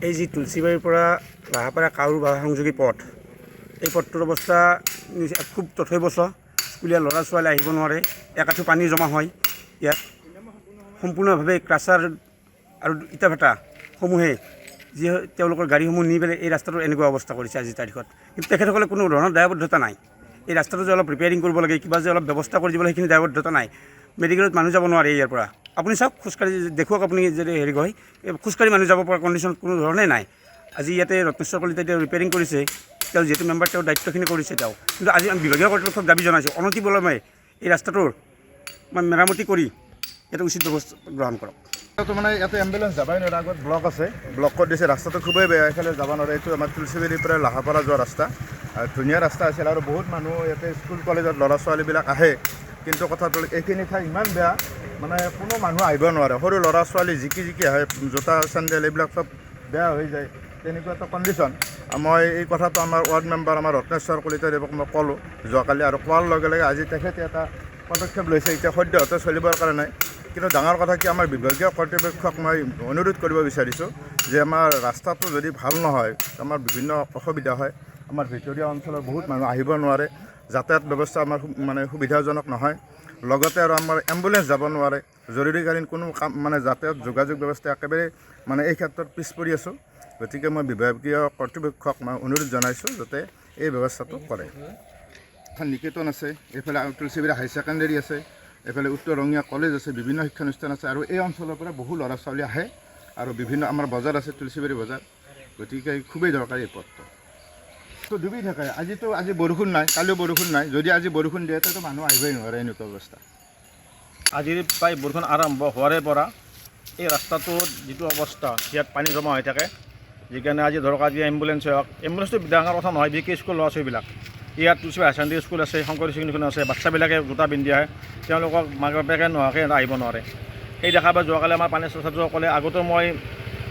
এই যি তুলসীবাৰীৰ পৰা লাহাপাৰা কাউৰ সংযোগী পথ, এই পথটোৰ অৱস্থা খুব তথৈবচ। স্কুলীয়া ল'ৰা ছোৱালী আহিব নোৱাৰে, একাঠু পানী জমা হয় ইয়াত। সম্পূৰ্ণভাৱে ক্ৰাছাৰ আৰু ইটা ভাটাসমূহে যি তেওঁলোকৰ গাড়ীসমূহ নি পেলাই এই ৰাস্তাটোৰ এনেকুৱা অৱস্থা কৰিছে আজিৰ তাৰিখত। কিন্তু তেখেতসকলে কোনো ধৰণৰ দায়বদ্ধতা নাই। এই ৰাস্তাটো যে অলপ ৰিপেয়াৰিং কৰিব লাগে, কিবা যে অলপ ব্যৱস্থা কৰি দিব লাগে, সেইখিনি দায়বদ্ধতা নাই। মেডিকেলত মানুহ যাব নোৱাৰে ইয়াৰ পৰা। আপুনি চাওক, খোজকাঢ়ি দেখুৱাওক, আপুনি যদি হেৰি কয়, খোজকাঢ়ি মানুহ যাব পৰা কণ্ডিশ্যন কোনো ধৰণে নাই। আজি ইয়াতে ৰত্নেশ্বৰ কলিতাই তেওঁ ৰিপেয়াৰিং কৰিছে, তেওঁ যিহেতু মেম্বাৰ, তেওঁৰ দায়িত্বখিনি কৰিছে তেওঁ। কিন্তু আজি আমি বিভাগীয় কৰ্তৃপক্ষক দাবী জনাইছোঁ, অনতিবিলম্বে এই ৰাস্তাটোৰ মেৰামতি কৰি ইয়াতে উচিত ব্যৱস্থা গ্ৰহণ কৰক। মানে ইয়াতে এম্বুলেঞ্চ যাবই নোৱাৰে, আগত ব্লক আছে, ব্লক কৰি দিছে। ৰাস্তাটো খুবেই বেয়া, এইফালে যাব নোৱাৰে। এইটো আমাৰ তুলসীবাৰীৰ পৰা লাহাপাৰা যোৱা ৰাস্তা, ধুনীয়া ৰাস্তা আছিল আৰু বহুত মানুহ ইয়াতে স্কুল কলেজত ল'ৰা ছোৱালীবিলাক আহে। কিন্তু কথাটো এইখিনি ঠাই ইমান বেয়া, মানে কোনো মানুহ আহিব নোৱাৰে। সৰু ল'ৰা ছোৱালী জিকি আহে, জোতা চেণ্ডেল এইবিলাক চব বেয়া হৈ যায়, তেনেকুৱা এটা কণ্ডিশ্যন। মই এই কথাটো আমাৰ ৱাৰ্ড মেম্বাৰ আমাৰ ৰত্নেশ্বৰ কলিতাদেৱক মই ক'লোঁ যোৱাকালি, আৰু কোৱাৰ লগে লগে আজি তেখেতে এটা পদক্ষেপ লৈছে এতিয়া সদ্যহতে চলিবৰ কাৰণে। কিন্তু ডাঙৰ কথা কি, আমাৰ বিভাগীয় কৰ্তৃপক্ষক মই অনুৰোধ কৰিব বিচাৰিছোঁ যে আমাৰ ৰাস্তাটো যদি ভাল নহয়, আমাৰ বিভিন্ন অসুবিধা হয়। আমাৰ ভিতৰীয়া অঞ্চলৰ বহুত মানুহ আহিব নোৱাৰে, যাতায়াত ব্যৱস্থা আমাৰ মানে সুবিধাজনক নহয়। লগতে আৰু আমাৰ এম্বুলেঞ্চ যাব নোৱাৰে, জৰুৰীকালীন কোনো কাম মানে যাতায়াত যোগাযোগ ব্যৱস্থা একেবাৰে মানে এই ক্ষেত্ৰত পিছ পৰি আছোঁ। গতিকে মই বিভাগীয় কৰ্তৃপক্ষক মই অনুৰোধ জনাইছোঁ যাতে এই ব্যৱস্থাটো কৰে। এখন নিকেতন আছে, এইফালে তুলসীবাৰী হাই ছেকেণ্ডেৰী আছে, এইফালে উত্তৰ ৰঙিয়া কলেজ আছে, বিভিন্ন শিক্ষানুষ্ঠান আছে, আৰু এই অঞ্চলৰ পৰা বহু ল'ৰা ছোৱালী আহে, আৰু বিভিন্ন আমাৰ বজাৰ আছে, তুলসীবাৰী বজাৰ। গতিকে খুবেই দৰকাৰী এই পথটো। তো ডুবি থাকে। আজি বৰষুণ নাই, কালিও বৰষুণ নাই। যদি আজি বৰষুণ দিয়ে তেতিয়াতো মানুহ আহিবই নোৱাৰে, এনেকুৱা অৱস্থা। আজিৰ প্ৰায় বৰষুণ আৰম্ভ হোৱাৰে পৰা এই ৰাস্তাটোত যিটো অৱস্থা, ইয়াত পানী জমা হৈ থাকে। যিকাৰণে আজি ধৰক আজি এম্বুলেঞ্চ হওক, এম্বুলেঞ্চটো ডাঙৰ কথা নহয়, বিশেষকৈ স্কুল ল'ৰা ছোৱালীবিলাক। ইয়াত তুলসীবাৰী হাই ছেকেণ্ডেৰী স্কুল আছে, শংকৰী ছেকেণ্ডেৰীখন আছে, বাচ্ছাবিলাকে জোতা পিন্ধি আহে, তেওঁলোকক মাক বাপেকে নোহোৱাকৈ আহিব নোৱাৰে। সেই দেখা পাই যোৱাকালি আমাৰ পানী ছাত্ৰসকলে, আগতে মই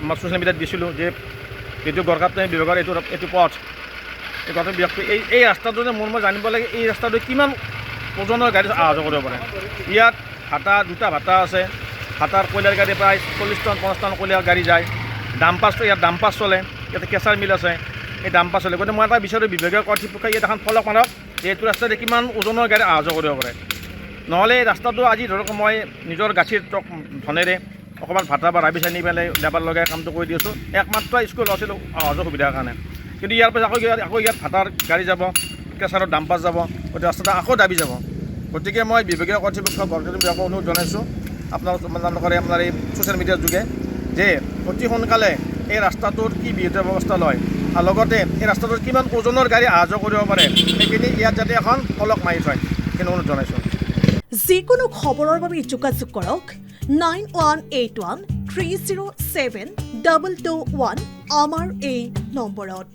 আমাৰ ছ'চিয়েল মিডিয়াত দিছিলোঁ যে যিটো গড়কাপ্তানি বিভাগৰ এইটো পথ, এই গড়কাপ্তানি বিভাগটো এই ৰাস্তাটো যে মই জানিব লাগে, এই ৰাস্তাটো কিমান ওজনৰ গাড়ী অহা যোৱা কৰিব পাৰে। ইয়াত দুটা ভাটা আছে, ভাটাৰ কয়লাৰ গাড়ী প্ৰায় 40 টন 50 টন কয়লাৰ গাড়ী যায়। ইয়াত ডাম্পাৰ চলে, ইয়াতে কেঁচাৰ মিল আছে, এই ডাম্পাৰ চলে। গতিকে মই এটা বিচাৰোঁ বিভাগীয় কৰ্তৃপক্ষই ইয়াত এখন ফলক মাৰক, এইটো ৰাস্তাতে কিমান ওজনৰ গাড়ী অহা যোৱা কৰিব পাৰে। নহ'লে এই ৰাস্তাটো আজি ধৰক মই নিজৰ গাঁঠিৰ ধনেৰে অকণমান ভাটা বা ৰাবি চানি পেলাই লেবাৰ লগাই কামটো কৰি দি আছোঁ, একমাত্ৰ স্কুল ল'ৰা ছোৱালী অহা যোৱা সুবিধাৰ কাৰণে। কিন্তু ইয়াৰ পাছত আকৌ ইয়াত ভাটাৰ গাড়ী যাব, কেঁচাৰৰ ডাম্পাৰ যাব, গতিকে ৰাস্তাটো আকৌ দাবি যাব। গতিকে মই বিভাগীয় কৰ্তৃপক্ষক বিভাগক অনুৰোধ জনাইছোঁ আপোনালোকৰ এই ছ'চিয়েল মিডিয়াৰ যোগে, যে অতি সোনকালে এই ৰাস্তাটোৰ কি বিহিত ব্যৱস্থা লয়, আৰু লগতে এই ৰাস্তাটোত কিমান ওজনৰ গাড়ী অহা যোৱা কৰিব পাৰে, সেইখিনি ইয়াত যাতে এখন ফলক মাৰি থয়, সেইখিনি অনুৰোধ জনাইছোঁ। যিকোনো খবৰৰ বাবে যোগাযোগ কৰক 9181 307 221 আমাৰ এই নম্বৰত।